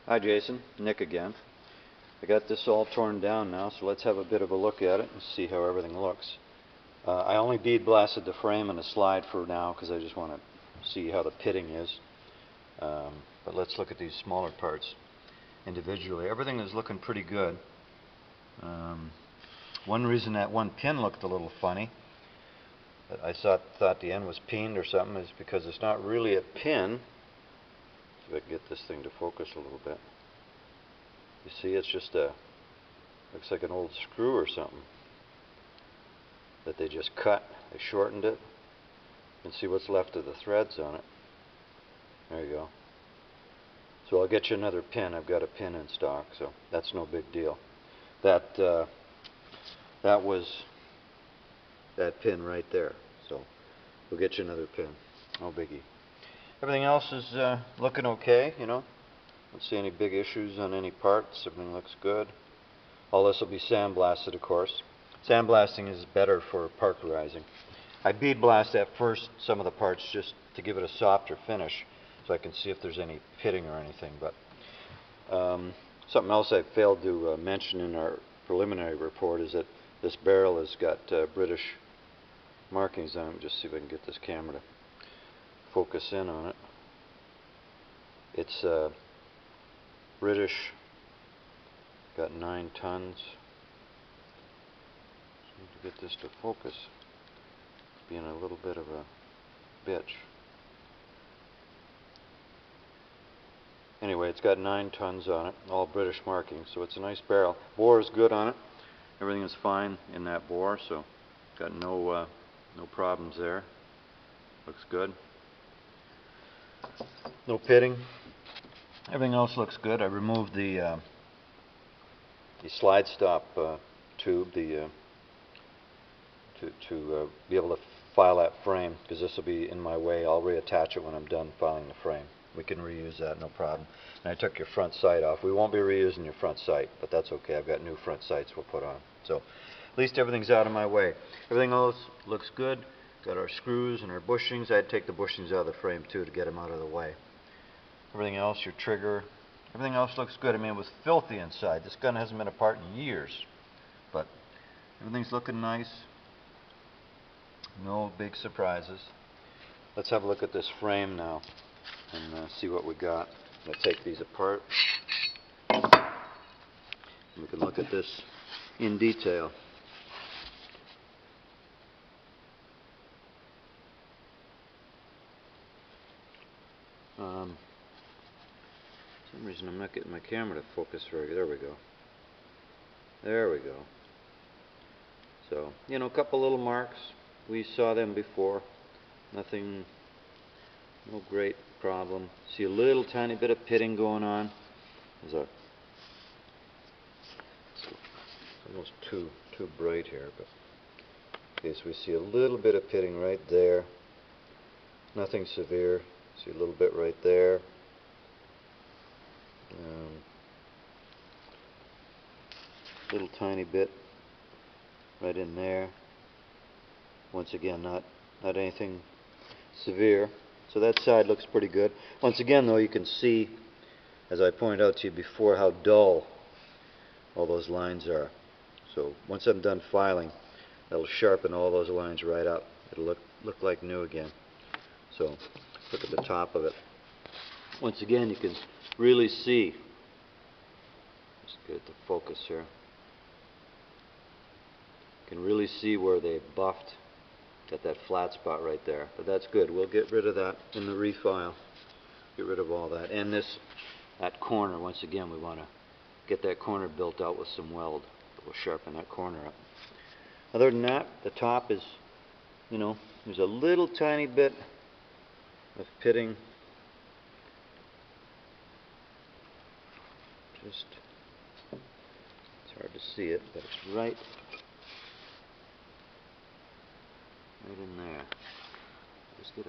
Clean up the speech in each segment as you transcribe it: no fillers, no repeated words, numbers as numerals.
Hi Jason, Nick again. I got this all torn down now, so let's have a bit of a look at it and see how everything looks. I only bead blasted the frame and the slide for now because I just want to see how the pitting is. But let's look at these smaller parts individually. Everything is looking pretty good. One reason that one pin looked a little funny, that I thought the end was peened or something, is because it's not really a pin. See if I can get this thing to focus a little bit. You see, it's just looks like an old screw or something that they just cut. They shortened it. You can see what's left of the threads on it. There you go. So I'll get you another pin. I've got a pin in stock, so that's no big deal. That was that pin right there. So we'll get you another pin. No biggie. Everything else is looking okay, you know. Don't see any big issues on any parts. Everything looks good. All this will be sandblasted, of course. Sandblasting is better for parkerizing. I bead blast at first some of the parts just to give it a softer finish, so I can see if there's any pitting or anything. But something else I failed to mention in our preliminary report is that this barrel has got British markings on it. Just see if I can get this camera to focus in on it. It's British, got 9 tons. Just need to get this to focus. Being a little bit of a bitch. Anyway, it's got 9 tons on it, all British markings, so it's a nice barrel. Bore is good on it. Everything is fine in that bore, so got no problems there. Looks good. No pitting. Everything else looks good. I removed the slide stop tube to be able to file that frame, because this will be in my way. I'll reattach it when I'm done filing the frame. We can reuse that, no problem. And I took your front sight off. We won't be reusing your front sight, but that's okay. I've got new front sights we'll put on. So at least everything's out of my way. Everything else looks good. Got our screws and our bushings. I had to take the bushings out of the frame too to get them out of the way. Everything else, your trigger, everything else looks good. I mean, it was filthy inside. This gun hasn't been apart in years, but everything's looking nice. No big surprises. Let's have a look at this frame now and see what we got. Let's take these apart. We can look at this in detail. For some reason I'm not getting my camera to focus very good. There we go. There we go. So, you know, a couple little marks. We saw them before. Nothing, no great problem. See a little tiny bit of pitting going on. It's almost too bright here, but okay, so we see a little bit of pitting right there. Nothing severe. See a little bit right there. Little tiny bit right in there. Once again, not anything severe. So that side looks pretty good. Once again, though, you can see, as I pointed out to you before, how dull all those lines are. So once I'm done filing, that'll sharpen all those lines right up. It'll look like new again. So look at the top of it. Once again, you can really see. Just get the focus here. You can really see where they buffed. Got that flat spot right there. But that's good. We'll get rid of that in the refile. Get rid of all that. And that corner, once again, we want to get that corner built out with some weld. We'll sharpen that corner up. Other than that, the top is, you know, there's a little tiny bit of pitting. Just, it's hard to see it, but it's right in there. Just this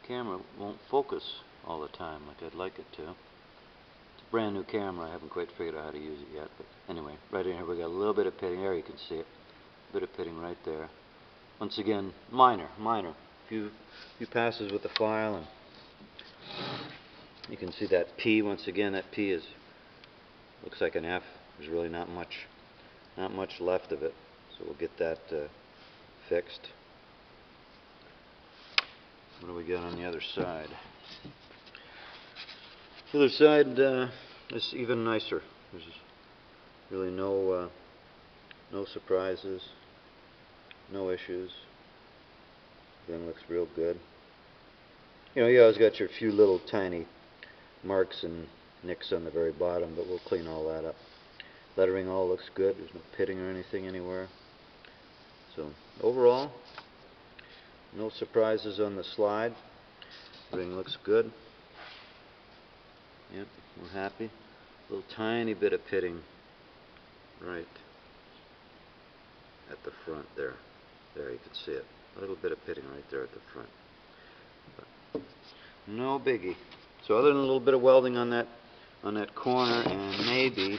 camera won't focus all the time like I'd like it to. It's a brand new camera. I haven't quite figured out how to use it yet, but anyway, right in here we got a little bit of pitting there. You can see it. A bit of pitting right there. Once again, minor. Few passes with the file, and You can see that P once again. That P looks like an F. There's really not much left of it. So we'll get that fixed. What do we got on the other side? The other side is even nicer. There's really no surprises, no issues. Then looks real good. You know, you always got your few little tiny marks and nicks on the very bottom, but we'll clean all that up. Lettering all looks good. There's no pitting or anything anywhere. So overall, no surprises on the slide. Everything looks good. Yep, we're happy. A little tiny bit of pitting right at the front there. There, you can see it. A little bit of pitting right there at the front. But no biggie. So other than a little bit of welding on that corner, and maybe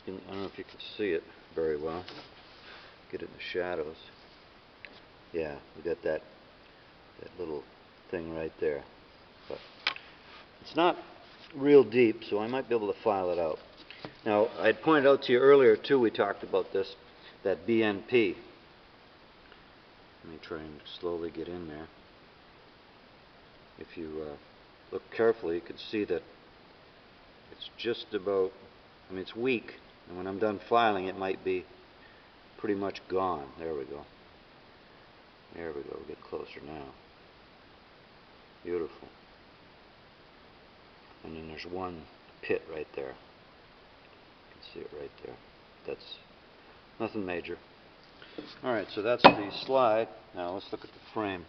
I don't know if you can see it very well. Get it in the shadows. Yeah, we got that little thing right there. But it's not real deep, so I might be able to file it out. Now, I'd pointed out to you earlier too, we talked about this, that BNP. Let me try and slowly get in there. If you look carefully, you can see that it's just about, I mean, it's weak, and when I'm done filing, it might be pretty much gone. There we go. There we go. We'll get closer now. Beautiful. And then there's one pit right there. You can see it right there. That's nothing major. Alright, so that's the slide. Now let's look at the frame.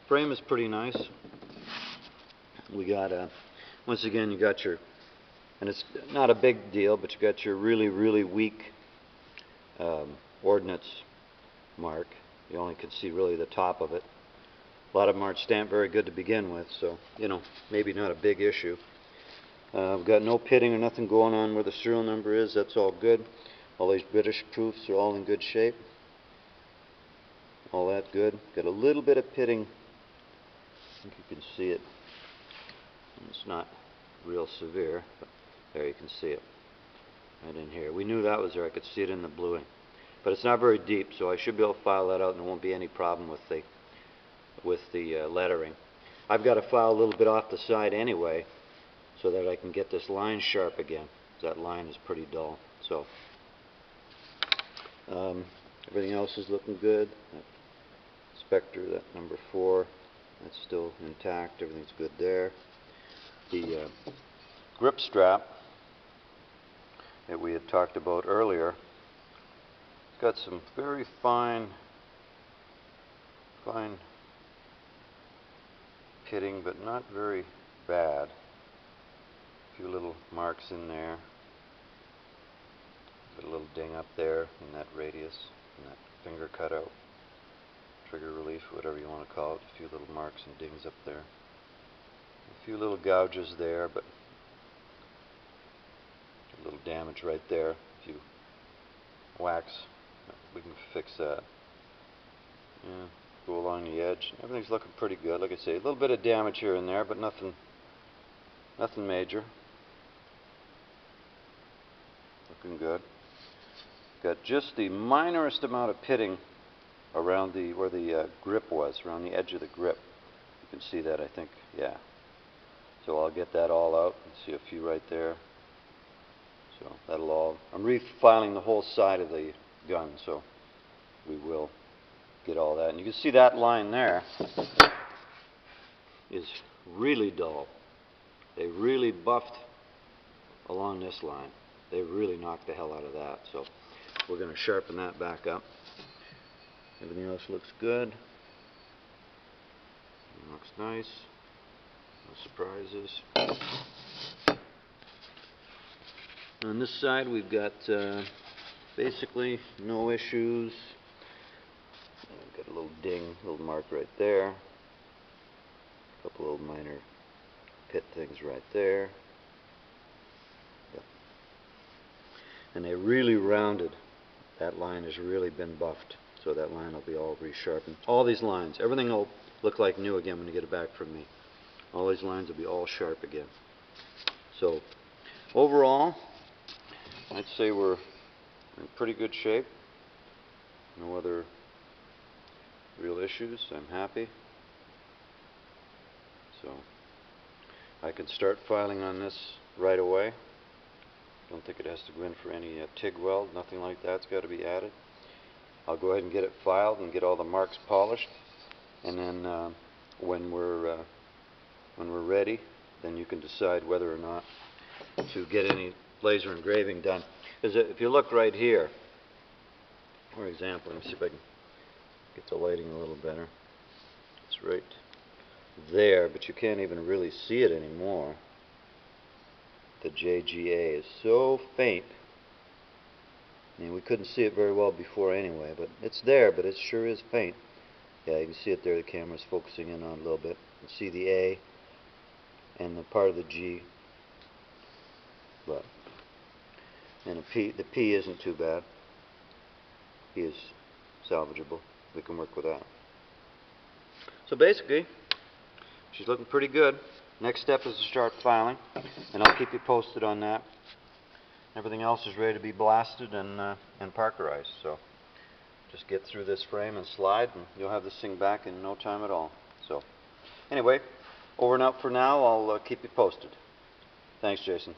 Frame is pretty nice. We got once again, you got your, and it's not a big deal, but you got your really, really weak ordnance mark. You only can see really the top of it. A lot of them aren't stamped very good to begin with, so, you know, maybe not a big issue. We've got no pitting or nothing going on where the serial number is. That's all good. All these British proofs are all in good shape. All that good. Got a little bit of pitting. I think you can see it. It's not real severe, but there you can see it. Right in here. We knew that was there. I could see it in the bluing. But it's not very deep, so I should be able to file that out and there won't be any problem with the lettering. I've got to file a little bit off the side anyway so that I can get this line sharp again. That line is pretty dull. So everything else is looking good. That Spectre, that number 4, that's still intact. Everything's good there. The grip strap that we had talked about earlier, it's got some very fine pitting, but not very bad. A few little marks in there. Got a little ding up there in that radius, in that finger cutout, trigger relief, whatever you want to call it. A few little marks and dings up there. A few little gouges there, but a little damage right there. A few wax, we can fix that. Yeah, go along the edge. Everything's looking pretty good. Like I say, a little bit of damage here and there, but nothing major. Looking good. Got just the minorest amount of pitting around where the grip was, around the edge of the grip. You can see that, I think, yeah. So I'll get that all out. You see a few right there. So that'll all, I'm refiling the whole side of the gun, so we will get all that. And you can see that line there is really dull. They really buffed along this line. They really knocked the hell out of that. So we're going to sharpen that back up. Everything else looks good. It looks nice. No surprises. On this side we've got basically no issues. Got a little ding, a little mark right there. A couple little minor pit things right there. Yep. And they really rounded. That line has really been buffed. So that line will be all resharpened. All these lines, everything will look like new again when you get it back from me. all these lines will be all sharp again. So overall, I'd say we're in pretty good shape. No other real issues. I'm happy. So I can start filing on this right away. Don't think it has to go in for any TIG weld, nothing like that's got to be added. I'll go ahead and get it filed and get all the marks polished, and then when we're ready, then you can decide whether or not to get any laser engraving done. Because if you look right here, for example, let me see if I can get the lighting a little better. It's right there, but you can't even really see it anymore. The JGA is so faint. I mean, we couldn't see it very well before anyway, but it's there, but it sure is faint. Yeah, you can see it there. The camera's focusing in on it a little bit. You can see the A and the part of the G, but and the P isn't too bad. P is salvageable. We can work with that. So basically, she's looking pretty good. Next step is to start filing, and I'll keep you posted on that. Everything else is ready to be blasted and parkerized. So just get through this frame and slide, and you'll have this thing back in no time at all. So anyway, over and out for now. I'll keep you posted. Thanks, Jason.